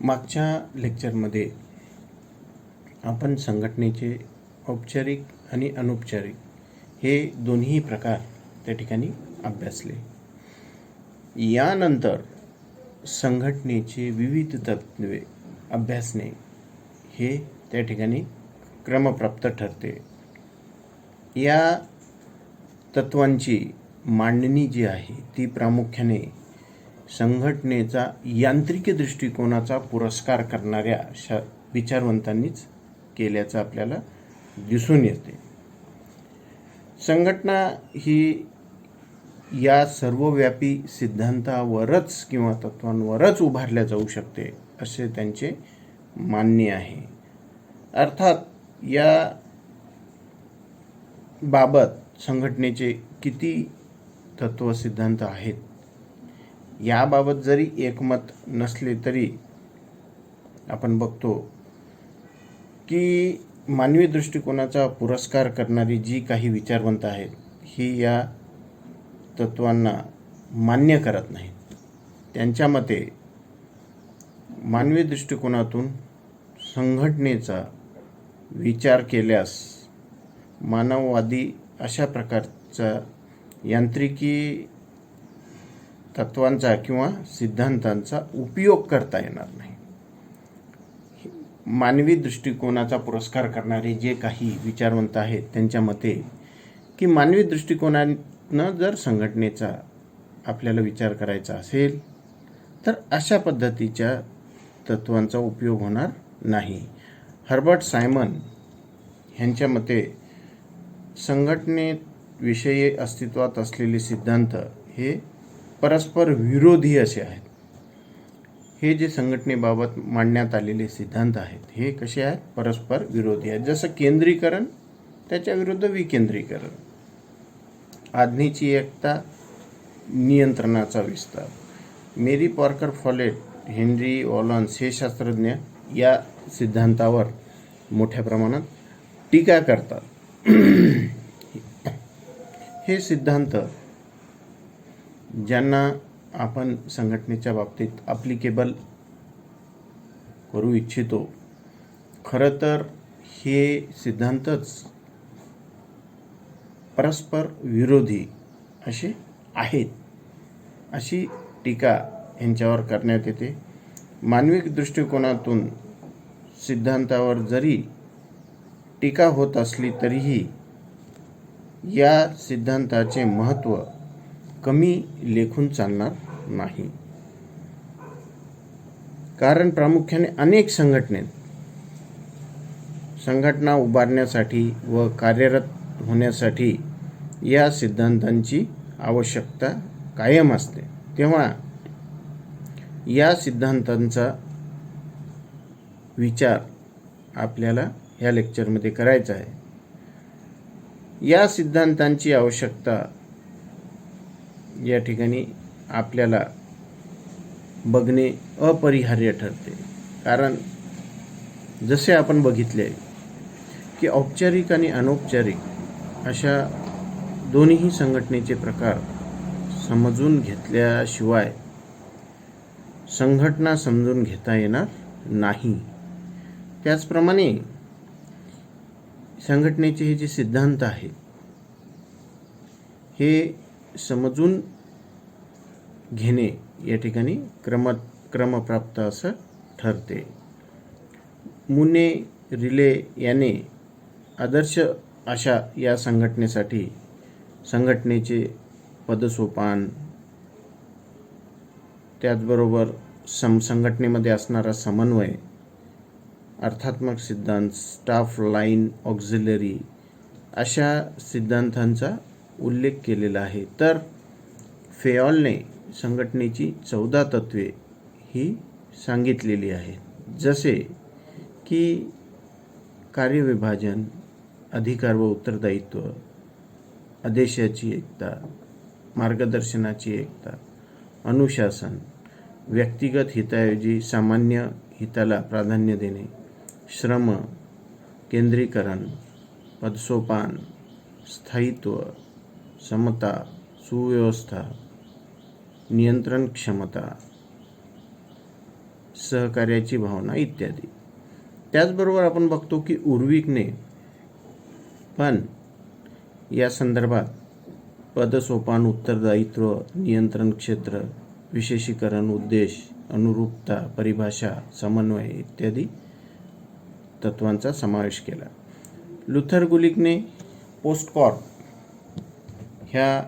मागच्या लेक्चरमध्ये आपण संघटनेचे औपचारिक आणि अनौपचारिक हे दोन्ही प्रकार त्या ठिकाणी अभ्यासले. यानंतर संघटनेचे विविध तत्त्वे अभ्यासणे हे त्या ठिकाणी क्रमप्राप्त ठरते. या तत्त्वांची मांडणी जी आहे ती प्रामुख्याने संघटनेचा यांत्रिकी दृष्टिकोनाचा पुरस्कार करणाऱ्या विचारवंतांनीच केल्याचं आपल्याला दिसून येते. संघटना ही या सर्वव्यापी सिद्धांतावरच किंवा तत्वांवरच उभारल्या जाऊ शकते असे त्यांचे मान्य आहे. अर्थात या बाबत संघटनेचे किती तत्व सिद्धांत आहेत याबाबत जरी एकमत नसले तरी आपण बघतो की मानवी दृष्टिकोनाचा पुरस्कार करणारी जी काही विचारवंत आहेत ही या तत्वांना मान्य करत नाहीत. त्यांच्या मते मानवी दृष्टिकोनातून संघटनेचा विचार केल्यास मानववादी अशा प्रकारचा यांत्रिकी तत्वांचा किंवा सिद्धांतांचा उपयोग करता येणार नाही. मानवी दृष्टिकोनाचा पुरस्कार करणारे जे काही विचारवंत आहेत त्यांच्या मते की मानवी दृष्टिकोनानं जर संघटनेचा आपल्याला विचार करायचा असेल तर अशा पद्धतीच्या तत्वांचा उपयोग होणार नाही. हर्बर्ट सायमन ह्यांच्या मते संघटनेविषयी अस्तित्वात असलेले सिद्धांत हे परस्पर विरोधी असे आहेत. हे जे संघटनेबाबत मांडण्यात आलेले सिद्धांत आहेत हे कसे आहेत? परस्पर विरोधी आहेत. जसं केंद्रीकरण त्याच्या विरुद्ध विकेंद्रीकरण, आज्ञेची एकता, नियंत्रणाचा विस्तार. मेरी पार्कर फॉलेट, हेनरी वॉलन्स हे शास्त्रज्ञ या सिद्धांतावर मोठ्या प्रमाणात टीका करतात. हे सिद्धांत ज्यांना आपण संघटनेच्या बाबतीत ॲप्लिकेबल करू इच्छितो, खरं तर हे सिद्धांतच परस्पर विरोधी असे आहेत अशी टीका यांच्यावर करण्यात येते. मानवी दृष्टिकोनातून सिद्धांतावर जरी टीका होत असली तरीही या सिद्धांताचे महत्त्व कमी लेखून चालणार नाही. कारण प्रामुख्याने अनेक संघटना उभारण्यासाठी व कार्यरत होण्यासाठी या सिद्धांतांची आवश्यकता कायम असते. तेव्हा या सिद्धांतांचा विचार आपल्याला या लेक्चरमध्ये करायचा आहे. या सिद्धांतांची आवश्यकता या ठिकाणी आपल्याला बघणे अपरिहार्य ठरते. कारण जसे आपण बघितले की औपचारिक आणि अनौपचारिक अशा दोन्ही संघटनेचे प्रकार समजून घेतल्याशिवाय संघटना समजून घेता येणार नाही. त्याचप्रमाणे संघटनेचे हे जे सिद्धांत आहेत हे समजून घेणे या ठिकाणी क्रमप्राप्त असं ठरते. मुने रिले याने आदर्श अशा या संघटनेसाठी संघटनेचे पदसोपान, त्याचबरोबर संघटनेमध्ये असणारा समन्वय, अर्थात्मक सिद्धांत, स्टाफ लाईन, ऑक्झिलरी अशा सिद्धांतांचा उल्लेख केलेला आहे. तर फेयॉलने संघटनेची 14 तत्वे ही सांगितलेली आहेत. जसे की कार्यविभाजन, अधिकार व उत्तरदायित्व, आदेशाची एकता, मार्गदर्शनाची एकता, अनुशासन, व्यक्तिगत हिताऐवजी सामान्य हिताला प्राधान्य देणे, श्रम, केंद्रीकरण, पदसोपान, स्थायित्व, समता, सुव्यवस्था, नियंत्रण क्षमता, सहकार्याची भावना इत्यादी. त्याचबरोबर आपण बघतो की उर्विकने पण या संदर्भात पदसोपान, उत्तरदायित्व, नियंत्रण क्षेत्र, विशेषीकरण, उद्देश, अनुरूपता, परिभाषा, समन्वय इत्यादी तत्वांचा समावेश केला. लुथर गुलिकने पोस्टकॉर्प ह्या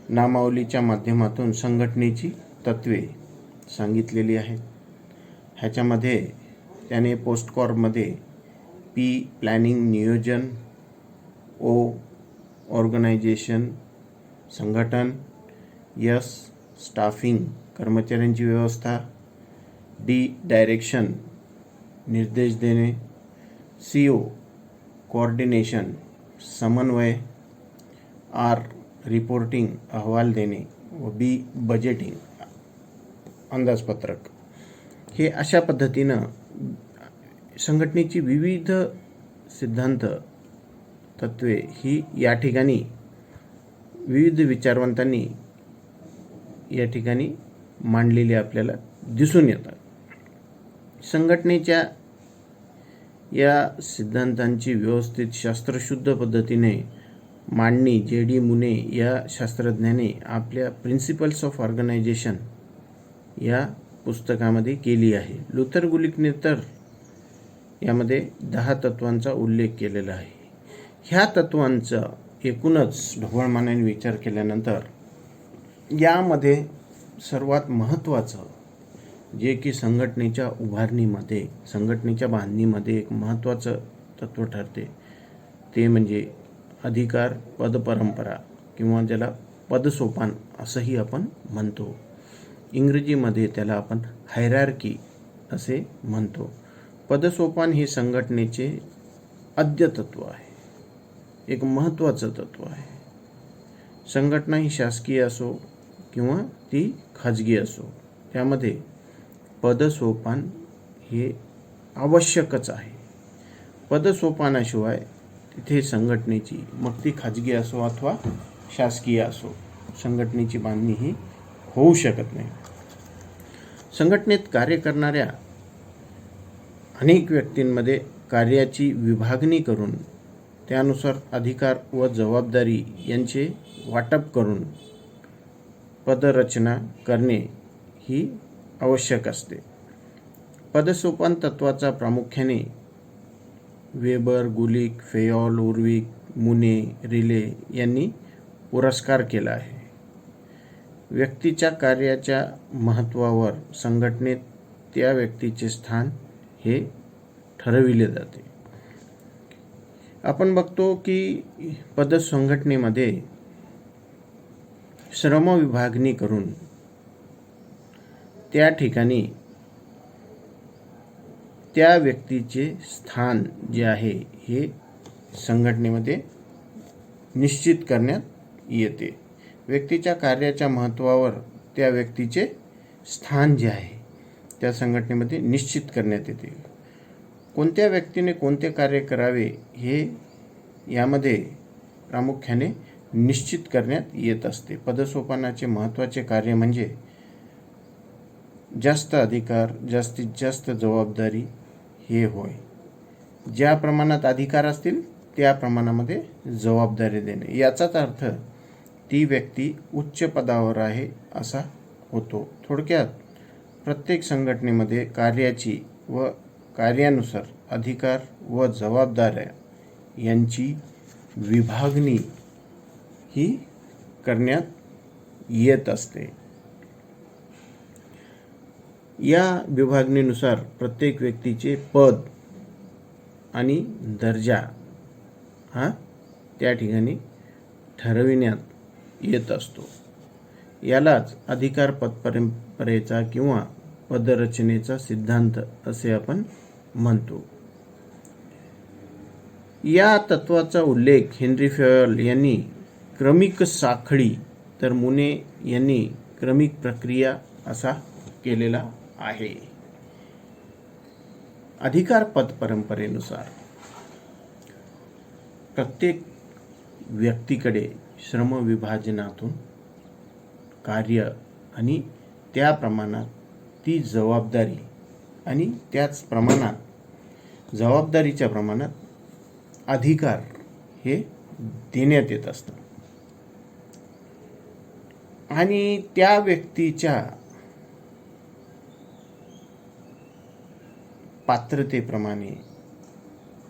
नामावलीच्या माध्यमातून संघटनेची तत्वे सांगितलेली आहेत. ह्याच्यामध्ये त्याने पोस्टकॉर्पमध्ये पी प्लॅनिंग नियोजन, ओ ऑर्गनायझेशन संघटन, एस स्टाफिंग कर्मचाऱ्यांची व्यवस्था, डी डायरेक्शन निर्देश देणे, CO कोऑर्डिनेशन समन्वय, आर रिपोर्टिंग अहवाल देणे व बी बजेटिंग अंदाजपत्रक, हे अशा पद्धतीनं संघटनेची विविध सिद्धांत तत्वे ही या ठिकाणी विविध विचारवंतांनी या ठिकाणी मांडलेली आपल्याला दिसून येतात. संघटनेच्या या सिद्धांतांची व्यवस्थित शास्त्रशुद्ध पद्धतीने मांडणी J.D. मुने या शास्त्रज्ञाने आपल्या प्रिन्सिपल्स ऑफ ऑर्गनायझेशन या पुस्तकामध्ये केली आहे. लुथर गुलिकने तर यामध्ये 10 तत्वांचा उल्लेख केलेला आहे. ह्या तत्वांचा एकूणच ढोबळमानाने विचार केल्यानंतर यामध्ये सर्वात महत्त्वाचं जे की संघटनेच्या उभारणीमध्ये, संघटनेच्या बांधणीमध्ये एक महत्त्वाचं तत्व ठरते ते म्हणजे अधिकार पदपरंपरा किंवा ज्याला पदसोपान असंही आपण म्हणतो. इंग्रजीमध्ये त्याला आपण हायरार्की असे म्हणतो. पदसोपान हे संघटनेचे आद्य तत्व आहे, एक महत्त्वाचं तत्व आहे. संघटना ही शासकीय असो किंवा ती खाजगी असो, त्यामध्ये पदसोपान हे आवश्यकच आहे. पदसोपानाशिवाय तिथे संघटनेची, मग ती खाजगी असो अथवा शासकीय असो, संघटनेची बांधणी ही होऊ शकत नाही. संघटनेत कार्य करणाऱ्या अनेक व्यक्तींमध्ये कार्याची विभागणी करून त्यानुसार अधिकार व जबाबदारी यांचे वाटप करून पदरचना करणे ही आवश्यक असते. पदसोपान तत्वाचा प्रामुख्याने वेबर, गुलिक, फेयॉल, उर्विक, मुने, रिले यांनी पुरस्कार केला आहे. व्यक्तीच्या कार्याच्या महत्त्वावर संघटनेत त्या व्यक्तीचे स्थान हे ठरविले जाते. आपण बघतो की पदसंघटनेमध्ये श्रमविभागणी करून त्या ठिकाणी त्या व्यक्तीचे स्थान जे आहे हे संघटनेमध्ये निश्चित करण्यात येते. व्यक्तीच्या कार्याच्या महत्त्वावर त्या व्यक्तीचे स्थान जे आहे त्या संघटनेमध्ये निश्चित करण्यात येते. कोणत्या व्यक्तीने कोणते कार्य करावे हे यामध्ये प्रामुख्याने निश्चित करण्यात येत असते. पदसोपानाचे महत्त्वाचे कार्य म्हणजे जास्त अधिकार, जास्तीत जास्त जबाबदारी हे होय. ज्या प्रमाणात अधिकार असतील त्या प्रमाणामध्ये जबाबदारी देणे, याचाच अर्थ ती व्यक्ती उच्च पदावर आहे असा होतो. थोडक्यात प्रत्येक संघटनेमध्ये कार्याची व कार्यानुसार अधिकार व जबाबदाऱ्या यांची विभागणी ही करण्यात येत असते. या विभागणीनुसार प्रत्येक व्यक्तीचे पद आणि दर्जा हा त्या ठिकाणी ठरविण्यात येत असतो. यालाच अधिकार पदपरंपरेचा किंवा पदरचनेचा सिद्धांत असे आपण म्हणतो. या तत्वाचा उल्लेख हेनरी फेयॉल यांनी क्रमिक साखळी तर मुने यांनी क्रमिक प्रक्रिया असा केलेला आहे. अधिकार पदपरंपरेनुसार प्रत्येक व्यक्तीकडे श्रमविभाजनातून कार्य आणि त्या प्रमाणात ती जबाबदारी आणि त्याच प्रमाणात जबाबदारीच्या प्रमाणात अधिकार हे देण्यात येत असतात. आणि त्या व्यक्तीच्या पात्रतेप्रमाणे,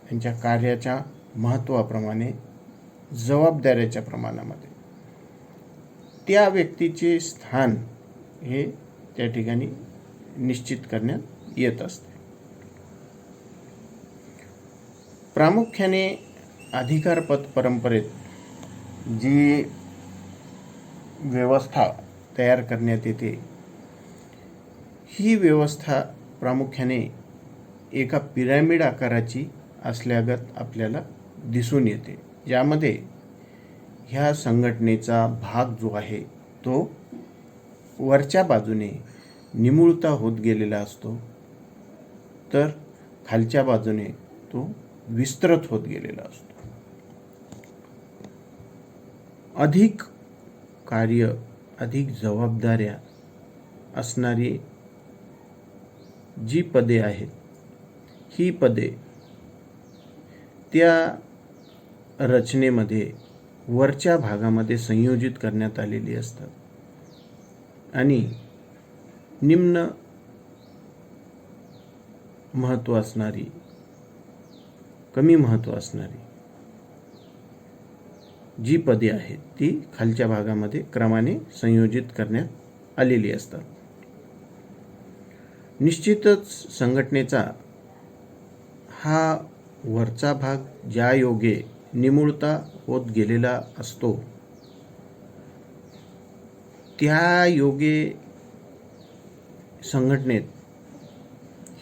त्यांच्या कार्याच्या महत्त्वाप्रमाणे, जबाबदाऱ्याच्या प्रमाणामध्ये त्या व्यक्तीचे स्थान हे त्या ठिकाणी निश्चित करण्यात येत असते. प्रामुख्याने अधिकारपद परंपरेत जी व्यवस्था तयार करण्यात येते, ही व्यवस्था प्रामुख्याने एका पिरॅमिड आकाराची असल्यागत आपल्याला दिसून येते, ज्यामध्ये ह्या संघटनेचा भाग जो आहे तो वरच्या बाजूने निमुळता होत गेलेला असतो, तर खालच्या बाजूने तो विस्तृत होत गेलेला असतो. अधिक कार्य, अधिक जबाबदाऱ्या असणारी जी पदे आहेत, ही पदे त्या रचनेमध्ये वरच्या भागामध्ये संयोजित करण्यात आलेली असतात आणि निम्न महत्त्व असणारी, कमी महत्त्व असणारी जी पदे आहेत ती खालच्या भागामध्ये क्रमाने संयोजित करण्यात आलेली असतात. निश्चितच संघटनेचा हा वरचा भाग ज्या योगे निमुळता होत गेलेला असतो, त्या योगे संघटनेत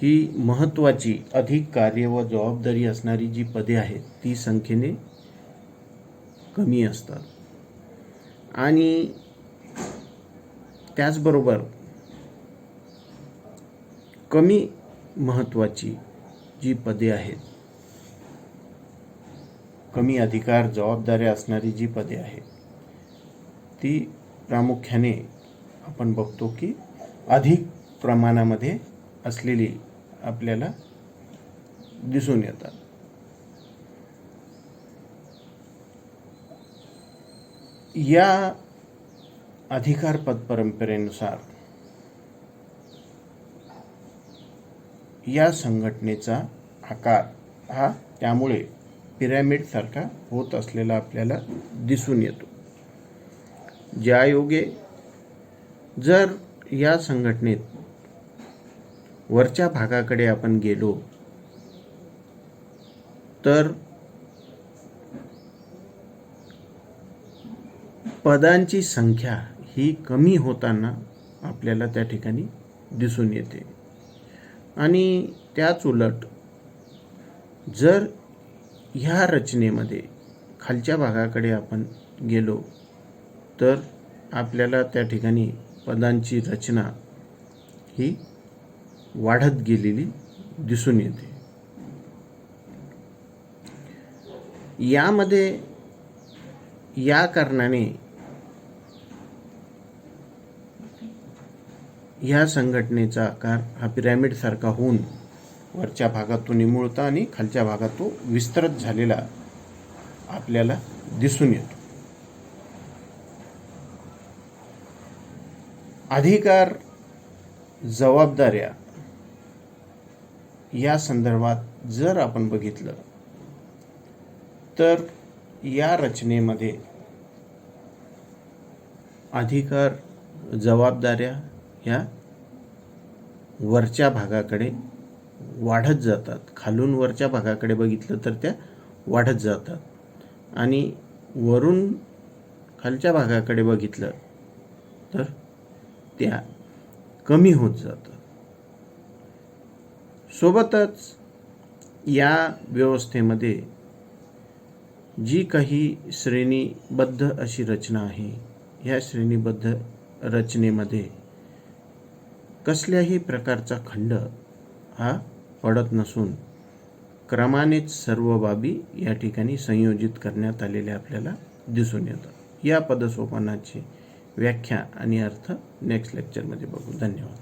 ही महत्त्वाची अधिक कार्य व जबाबदारी असणारी जी पदे आहेत ती संख्येने कमी असतात. आणि त्याचबरोबर कमी महत्त्वाची जी पदे आहेत, कमी अधिकार जबाबदाऱ्या असणारी जी पदे आहेत, ती प्रामुख्याने आपण बघतो की अधिक प्रमाणामध्ये असलेली आपल्याला दिसून येतात. या अधिकार पद परंपरेनुसार या संघटनेचा आकार हा त्यामुळे पिरॅमिड सारखा होत असलेला आपल्याला दिसून येतो, ज्या योगे जर या संघटनेत वरच्या भागाकडे आपण गेलो तर पदांची संख्या ही कमी होताना आपल्याला त्या ठिकाणी दिसून येते. आणि त्याच उलट जर ह्या रचनेमध्ये खालच्या भागाकडे आपण गेलो तर आपल्याला त्या ठिकाणी पदांची रचना ही वाढत गेलेली दिसून येते. यामध्ये या कारणाने ह्या संघटनेचा आकार हा पिरॅमिड सारखा होऊन वरच्या भागात तो निमुळता आणि खालच्या भागात तो विस्तृत झालेला आपल्याला दिसून येतो. अधिकार जबाबदाऱ्या या संदर्भात जर आपण बघितलं तर या रचनेमध्ये अधिकार जबाबदाऱ्या ह्या वरच्या भागाकडे वाढत जातात. खालून वरच्या भागाकडे बघितलं तर त्या वाढत जातात आणि वरून खालच्या भागाकडे बघितलं तर त्या कमी होत जातात. सोबतच या व्यवस्थेमध्ये जी काही श्रेणीबद्ध अशी रचना आहे, ह्या श्रेणीबद्ध रचनेमध्ये कसल्याही प्रकारचा खंड हा पडत नसून क्रमानेच सर्व बाबी या ठिकाणी संयोजित करण्यात आलेले आपल्याला दिसून येतात. या पदसोपानाची व्याख्या आणि अर्थ नेक्स्ट लेक्चरमध्ये बघू. धन्यवाद.